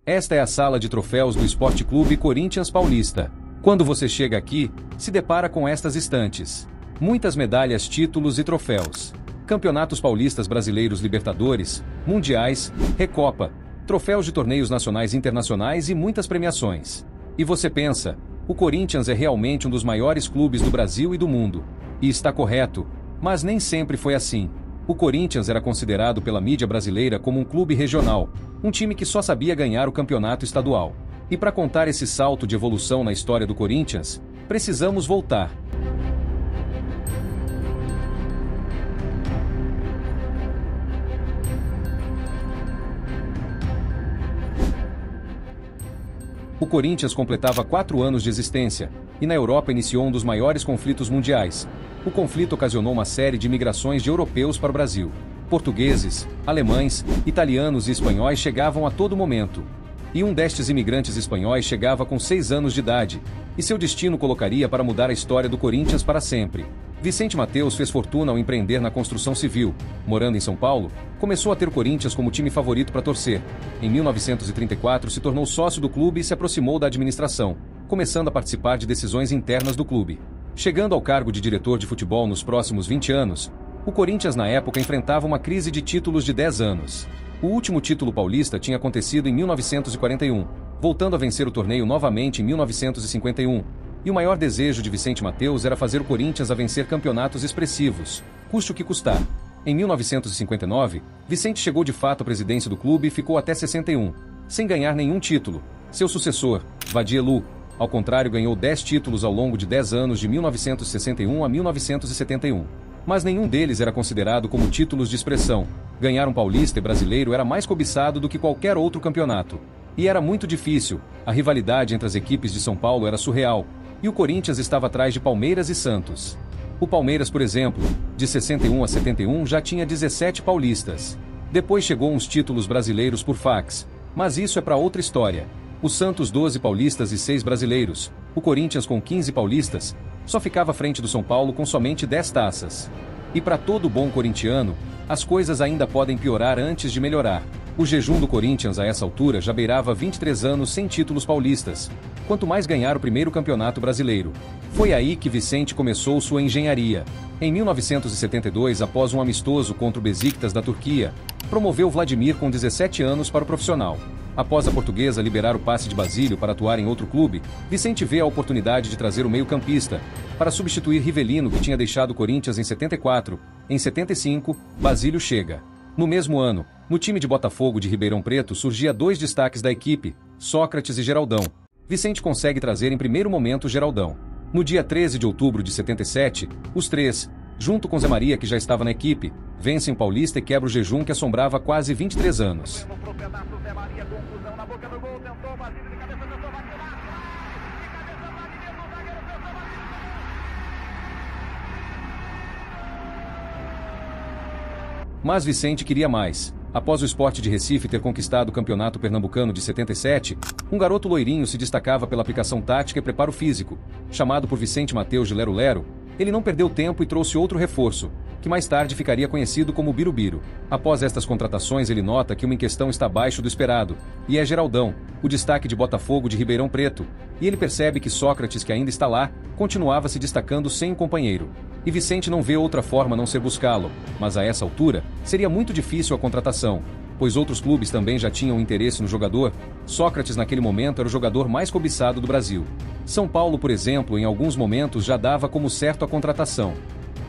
Esta é a sala de troféus do Esporte Clube Corinthians Paulista. Quando você chega aqui, se depara com estas estantes. Muitas medalhas, títulos e troféus. Campeonatos paulistas, brasileiros, Libertadores, Mundiais, Recopa, troféus de torneios nacionais e internacionais e muitas premiações. E você pensa, o Corinthians é realmente um dos maiores clubes do Brasil e do mundo. E está correto, mas nem sempre foi assim. O Corinthians era considerado pela mídia brasileira como um clube regional, um time que só sabia ganhar o campeonato estadual. E para contar esse salto de evolução na história do Corinthians, precisamos voltar. O Corinthians completava 4 anos de existência, e na Europa iniciou um dos maiores conflitos mundiais. O conflito ocasionou uma série de migrações de europeus para o Brasil. Portugueses, alemães, italianos e espanhóis chegavam a todo momento. E um destes imigrantes espanhóis chegava com 6 anos de idade, e seu destino colocaria para mudar a história do Corinthians para sempre. Vicente Matteus fez fortuna ao empreender na construção civil. Morando em São Paulo, começou a ter o Corinthians como time favorito para torcer. Em 1934 se tornou sócio do clube e se aproximou da administração, começando a participar de decisões internas do clube. Chegando ao cargo de diretor de futebol nos próximos 20 anos, o Corinthians na época enfrentava uma crise de títulos de 10 anos. O último título paulista tinha acontecido em 1941, voltando a vencer o torneio novamente em 1951. E o maior desejo de Vicente Matteus era fazer o Corinthians a vencer campeonatos expressivos, custe o que custar. Em 1959, Vicente chegou de fato à presidência do clube e ficou até 61, sem ganhar nenhum título. Seu sucessor, Vadielu, ao contrário, ganhou 10 títulos ao longo de 10 anos de 1961 a 1971. Mas nenhum deles era considerado como títulos de expressão. Ganhar um paulista e brasileiro era mais cobiçado do que qualquer outro campeonato. E era muito difícil, a rivalidade entre as equipes de São Paulo era surreal, e o Corinthians estava atrás de Palmeiras e Santos. O Palmeiras, por exemplo, de 61 a 71 já tinha 17 paulistas. Depois chegou uns títulos brasileiros por fax, mas isso é para outra história. O Santos 12 paulistas e 6 brasileiros, o Corinthians com 15 paulistas, só ficava à frente do São Paulo com somente 10 taças. E para todo bom corintiano, as coisas ainda podem piorar antes de melhorar. O jejum do Corinthians a essa altura já beirava 23 anos sem títulos paulistas, quanto mais ganhar o primeiro campeonato brasileiro. Foi aí que Vicente começou sua engenharia. Em 1972, após um amistoso contra o Besiktas da Turquia, promoveu Vladimir com 17 anos para o profissional. Após a Portuguesa liberar o passe de Basílio para atuar em outro clube, Vicente vê a oportunidade de trazer o meio-campista para substituir Rivelino, que tinha deixado o Corinthians em 74. Em 75, Basílio chega. No mesmo ano, no time de Botafogo de Ribeirão Preto surgia 2 destaques da equipe, Sócrates e Geraldão. Vicente consegue trazer em primeiro momento Geraldão. No dia 13 de outubro de 77, os 3, junto com Zé Maria, que já estava na equipe, vencem o Paulista e quebra o jejum que assombrava quase 23 anos. Mas Vicente queria mais. Após o Sport de Recife ter conquistado o Campeonato Pernambucano de 77, um garoto loirinho se destacava pela aplicação tática e preparo físico. Chamado por Vicente Matteus de Lero Lero, ele não perdeu tempo e trouxe outro reforço, que mais tarde ficaria conhecido como Birubiru. Após estas contratações, ele nota que uma em questão está abaixo do esperado, e é Geraldão, o destaque de Botafogo de Ribeirão Preto, e ele percebe que Sócrates, que ainda está lá, continuava se destacando sem um companheiro. E Vicente não vê outra forma a não ser buscá-lo, mas a essa altura, seria muito difícil a contratação, pois outros clubes também já tinham interesse no jogador. Sócrates naquele momento era o jogador mais cobiçado do Brasil. São Paulo, por exemplo, em alguns momentos já dava como certo a contratação.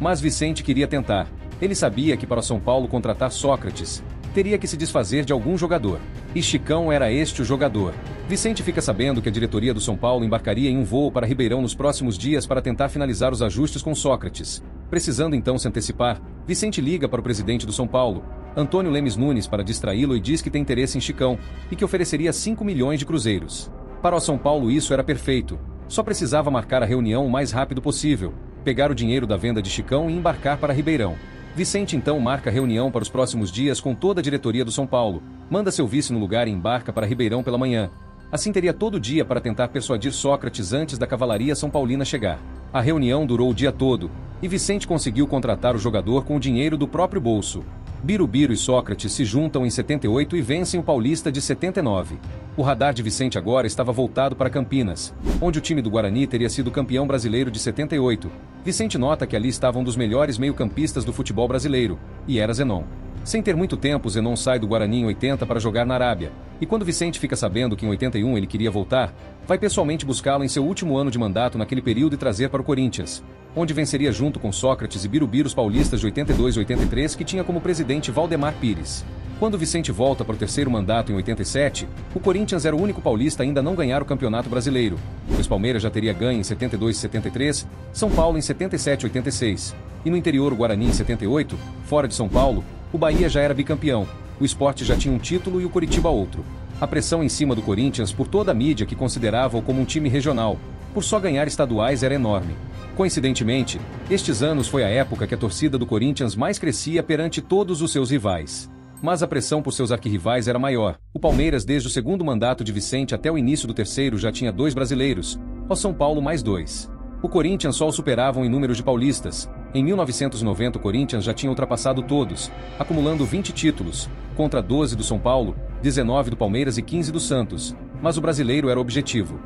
Mas Vicente queria tentar. Ele sabia que para São Paulo contratar Sócrates, teria que se desfazer de algum jogador. E Chicão era este o jogador. Vicente fica sabendo que a diretoria do São Paulo embarcaria em um voo para Ribeirão nos próximos dias para tentar finalizar os ajustes com Sócrates. Precisando então se antecipar, Vicente liga para o presidente do São Paulo, Antônio Lemes Nunes, para distraí-lo e diz que tem interesse em Chicão e que ofereceria 5 milhões de cruzeiros. Para o São Paulo isso era perfeito. Só precisava marcar a reunião o mais rápido possível, pegar o dinheiro da venda de Chicão e embarcar para Ribeirão. Vicente então marca a reunião para os próximos dias com toda a diretoria do São Paulo, manda seu vice no lugar e embarca para Ribeirão pela manhã. Assim teria todo o dia para tentar persuadir Sócrates antes da cavalaria São Paulina chegar. A reunião durou o dia todo, e Vicente conseguiu contratar o jogador com o dinheiro do próprio bolso. Birubiru e Sócrates se juntam em 78 e vencem o Paulista de 79. O radar de Vicente agora estava voltado para Campinas, onde o time do Guarani teria sido campeão brasileiro de 78. Vicente nota que ali estavam um dos melhores meio-campistas do futebol brasileiro, e era Zenon. Sem ter muito tempo, Zenon sai do Guarani em 80 para jogar na Arábia, e quando Vicente fica sabendo que em 81 ele queria voltar, vai pessoalmente buscá-lo em seu último ano de mandato naquele período e trazer para o Corinthians, onde venceria junto com Sócrates e Birubiru os paulistas de 82 e 83, que tinha como presidente Valdemar Pires. Quando Vicente volta para o terceiro mandato em 87, o Corinthians era o único paulista a ainda não ganhar o Campeonato Brasileiro, pois Palmeiras já teria ganho em 72 e 73, São Paulo em 77 e 86, e no interior o Guarani em 78, fora de São Paulo, o Bahia já era bicampeão, o Sport já tinha um título e o Coritiba outro. A pressão em cima do Corinthians por toda a mídia que considerava-o como um time regional, por só ganhar estaduais, era enorme. Coincidentemente, estes anos foi a época que a torcida do Corinthians mais crescia perante todos os seus rivais. Mas a pressão por seus arquirrivais era maior. O Palmeiras, desde o segundo mandato de Vicente até o início do terceiro, já tinha 2 brasileiros, o São Paulo mais 2. O Corinthians só o superavam em números de paulistas. Em 1990 o Corinthians já tinha ultrapassado todos, acumulando 20 títulos, contra 12 do São Paulo, 19 do Palmeiras e 15 do Santos, mas o brasileiro era o objetivo.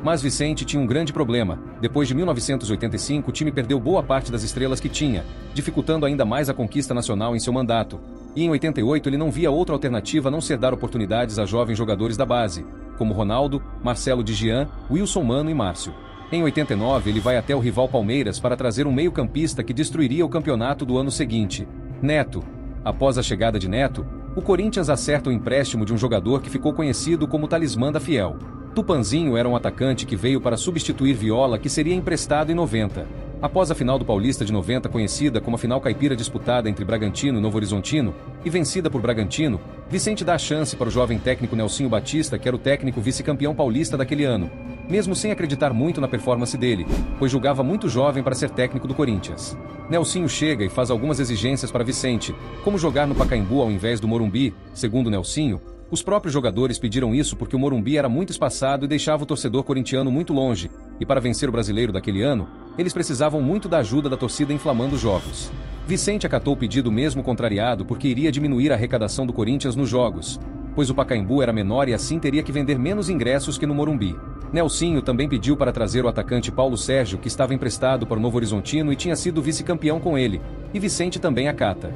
Mas Vicente tinha um grande problema. Depois de 1985 o time perdeu boa parte das estrelas que tinha, dificultando ainda mais a conquista nacional em seu mandato. E em 88 ele não via outra alternativa a não ser dar oportunidades a jovens jogadores da base, como Ronaldo, Marcelo de Gian, Wilson Mano e Márcio. Em 89 ele vai até o rival Palmeiras para trazer um meio-campista que destruiria o campeonato do ano seguinte, Neto. Após a chegada de Neto, o Corinthians acerta o empréstimo de um jogador que ficou conhecido como Talismã da Fiel. Tupanzinho era um atacante que veio para substituir Viola, que seria emprestado em 90. Após a final do Paulista de 90, conhecida como a final caipira disputada entre Bragantino e Novo Horizontino, e vencida por Bragantino, Vicente dá a chance para o jovem técnico Nelsinho Batista, que era o técnico vice-campeão paulista daquele ano, mesmo sem acreditar muito na performance dele, pois julgava muito jovem para ser técnico do Corinthians. Nelsinho chega e faz algumas exigências para Vicente, como jogar no Pacaembu ao invés do Morumbi. Segundo Nelsinho, os próprios jogadores pediram isso porque o Morumbi era muito espaçado e deixava o torcedor corintiano muito longe, e para vencer o brasileiro daquele ano, eles precisavam muito da ajuda da torcida inflamando os jogos. Vicente acatou o pedido mesmo contrariado porque iria diminuir a arrecadação do Corinthians nos jogos, pois o Pacaembu era menor e assim teria que vender menos ingressos que no Morumbi. Nelsinho também pediu para trazer o atacante Paulo Sérgio, que estava emprestado para o Novo Horizontino e tinha sido vice-campeão com ele, e Vicente também acata.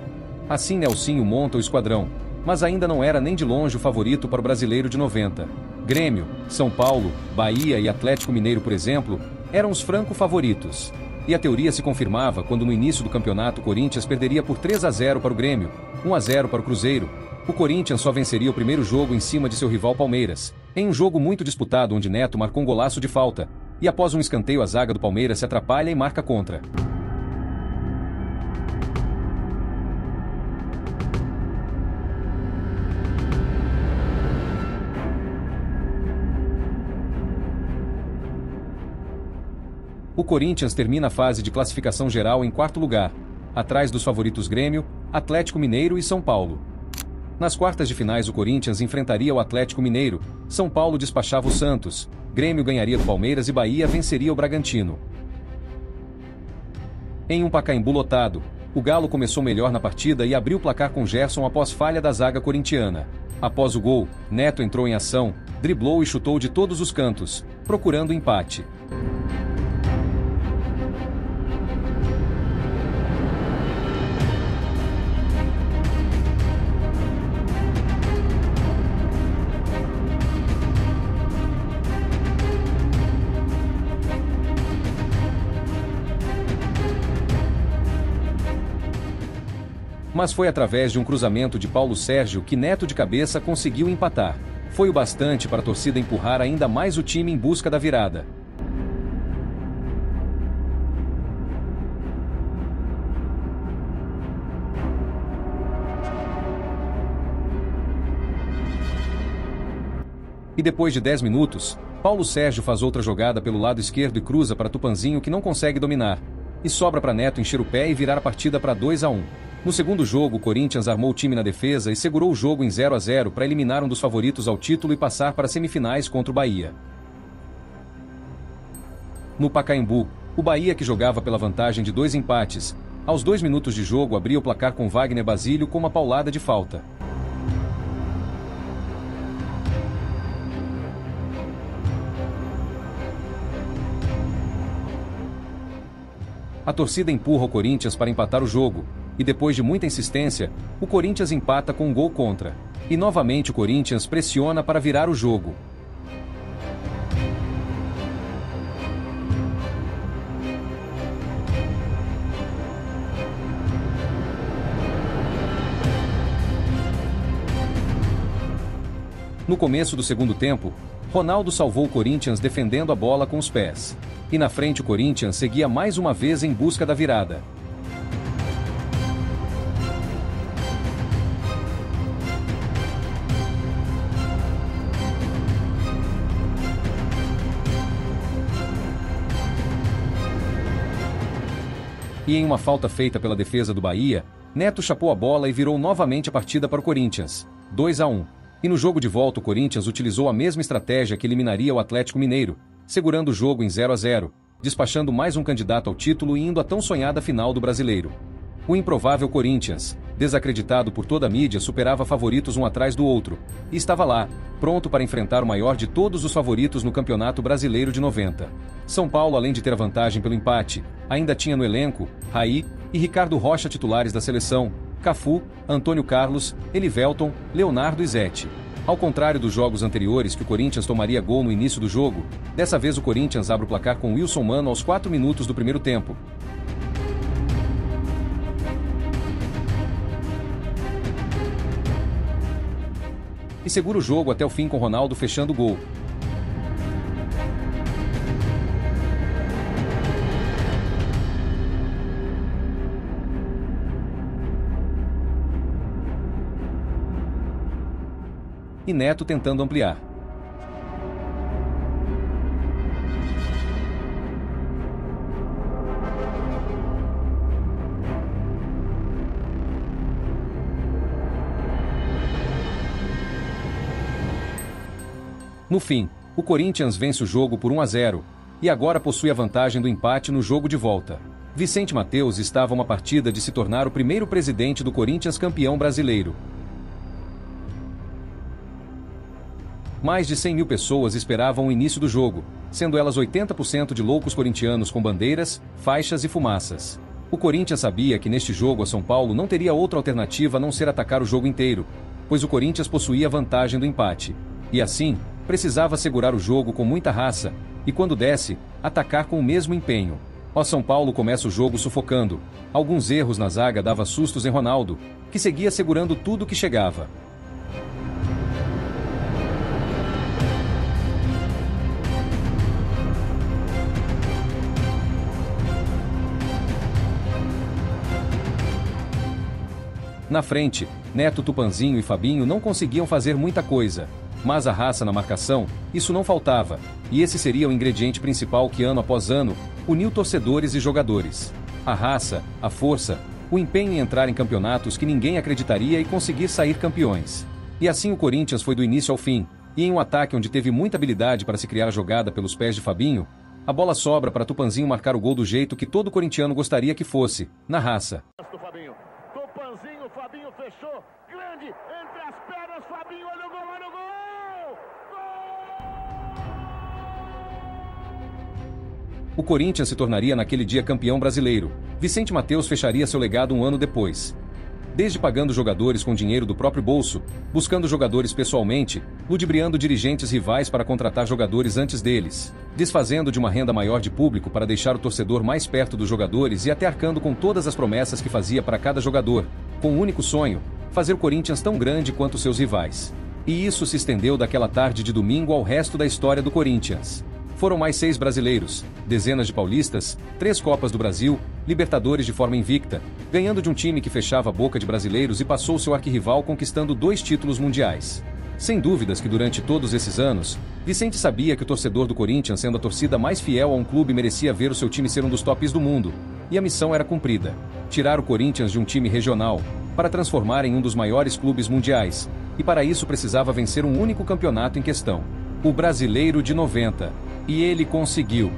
Assim Nelsinho monta o esquadrão, mas ainda não era nem de longe o favorito para o brasileiro de 90. Grêmio, São Paulo, Bahia e Atlético Mineiro, por exemplo, eram os franco-favoritos. E a teoria se confirmava quando no início do campeonato o Corinthians perderia por 3-0 para o Grêmio, 1-0 para o Cruzeiro. O Corinthians só venceria o primeiro jogo em cima de seu rival Palmeiras, em um jogo muito disputado onde Neto marcou um golaço de falta, e após um escanteio a zaga do Palmeiras se atrapalha e marca contra. O Corinthians termina a fase de classificação geral em 4º lugar, atrás dos favoritos Grêmio, Atlético Mineiro e São Paulo. Nas quartas de finais o Corinthians enfrentaria o Atlético Mineiro, São Paulo despachava o Santos, Grêmio ganharia do Palmeiras e Bahia venceria o Bragantino. Em um Pacaembu lotado, o Galo começou melhor na partida e abriu o placar com Gerson após falha da zaga corintiana. Após o gol, Neto entrou em ação, driblou e chutou de todos os cantos, procurando o empate. Mas foi através de um cruzamento de Paulo Sérgio que Neto de cabeça conseguiu empatar. Foi o bastante para a torcida empurrar ainda mais o time em busca da virada. E depois de 10 minutos, Paulo Sérgio faz outra jogada pelo lado esquerdo e cruza para Tupanzinho, que não consegue dominar. E sobra para Neto encher o pé e virar a partida para 2-1. No segundo jogo, o Corinthians armou o time na defesa e segurou o jogo em 0-0 para eliminar um dos favoritos ao título e passar para semifinais contra o Bahia. No Pacaembu, o Bahia, que jogava pela vantagem de 2 empates, Aos 2 minutos de jogo abria o placar com Wagner Basílio com uma paulada de falta. A torcida empurra o Corinthians para empatar o jogo, e depois de muita insistência, o Corinthians empata com um gol contra. E novamente o Corinthians pressiona para virar o jogo. No começo do segundo tempo, Ronaldo salvou o Corinthians defendendo a bola com os pés. E na frente o Corinthians seguia mais uma vez em busca da virada. E em uma falta feita pela defesa do Bahia, Neto chapou a bola e virou novamente a partida para o Corinthians, 2-1. E no jogo de volta o Corinthians utilizou a mesma estratégia que eliminaria o Atlético Mineiro, segurando o jogo em 0-0, despachando mais um candidato ao título e indo à tão sonhada final do Brasileiro. O improvável Corinthians, desacreditado por toda a mídia, superava favoritos um atrás do outro, e estava lá, pronto para enfrentar o maior de todos os favoritos no Campeonato Brasileiro de 90. São Paulo, além de ter a vantagem pelo empate, ainda tinha no elenco Raí e Ricardo Rocha titulares da seleção, Cafu, Antônio Carlos, Elivelton, Leonardo e Zete. Ao contrário dos jogos anteriores que o Corinthians tomaria gol no início do jogo, dessa vez o Corinthians abre o placar com Wilson Mano aos 4 minutos do primeiro tempo. E segura o jogo até o fim com Ronaldo fechando o gol. E Neto tentando ampliar. No fim, o Corinthians vence o jogo por 1-0, e agora possui a vantagem do empate no jogo de volta. Vicente Mateus estava a uma partida de se tornar o primeiro presidente do Corinthians campeão brasileiro. Mais de 100 mil pessoas esperavam o início do jogo, sendo elas 80% de loucos corintianos com bandeiras, faixas e fumaças. O Corinthians sabia que neste jogo a São Paulo não teria outra alternativa a não ser atacar o jogo inteiro, pois o Corinthians possuía a vantagem do empate. E assim, precisava segurar o jogo com muita raça, e quando desse, atacar com o mesmo empenho. O São Paulo começa o jogo sufocando. Alguns erros na zaga dava sustos em Ronaldo, que seguia segurando tudo que chegava. Na frente, Neto, Tupanzinho e Fabinho não conseguiam fazer muita coisa. Mas a raça na marcação, isso não faltava, e esse seria o ingrediente principal que ano após ano, uniu torcedores e jogadores. A raça, a força, o empenho em entrar em campeonatos que ninguém acreditaria e conseguir sair campeões. E assim o Corinthians foi do início ao fim, e em um ataque onde teve muita habilidade para se criar a jogada pelos pés de Fabinho, a bola sobra para Tupanzinho marcar o gol do jeito que todo corintiano gostaria que fosse, na raça. Tupanzinho, Fabinho fechou, grande, entre as pernas, Fabinho, olha o gol, olha o gol! O Corinthians se tornaria naquele dia campeão brasileiro. Vicente Mateus fecharia seu legado um ano depois. Desde pagando jogadores com dinheiro do próprio bolso, buscando jogadores pessoalmente, ludibriando dirigentes rivais para contratar jogadores antes deles, desfazendo de uma renda maior de público para deixar o torcedor mais perto dos jogadores e até arcando com todas as promessas que fazia para cada jogador, com um único sonho, fazer o Corinthians tão grande quanto seus rivais. E isso se estendeu daquela tarde de domingo ao resto da história do Corinthians. Foram mais 6 brasileiros, dezenas de paulistas, 3 Copas do Brasil, Libertadores de forma invicta, ganhando de um time que fechava a boca de brasileiros e passou seu arquirrival conquistando 2 títulos mundiais. Sem dúvidas que durante todos esses anos, Vicente sabia que o torcedor do Corinthians, sendo a torcida mais fiel a um clube, merecia ver o seu time ser um dos tops do mundo, e a missão era cumprida: tirar o Corinthians de um time regional, para transformar em um dos maiores clubes mundiais, e para isso precisava vencer um único campeonato em questão: o Brasileiro de 90. E ele conseguiu.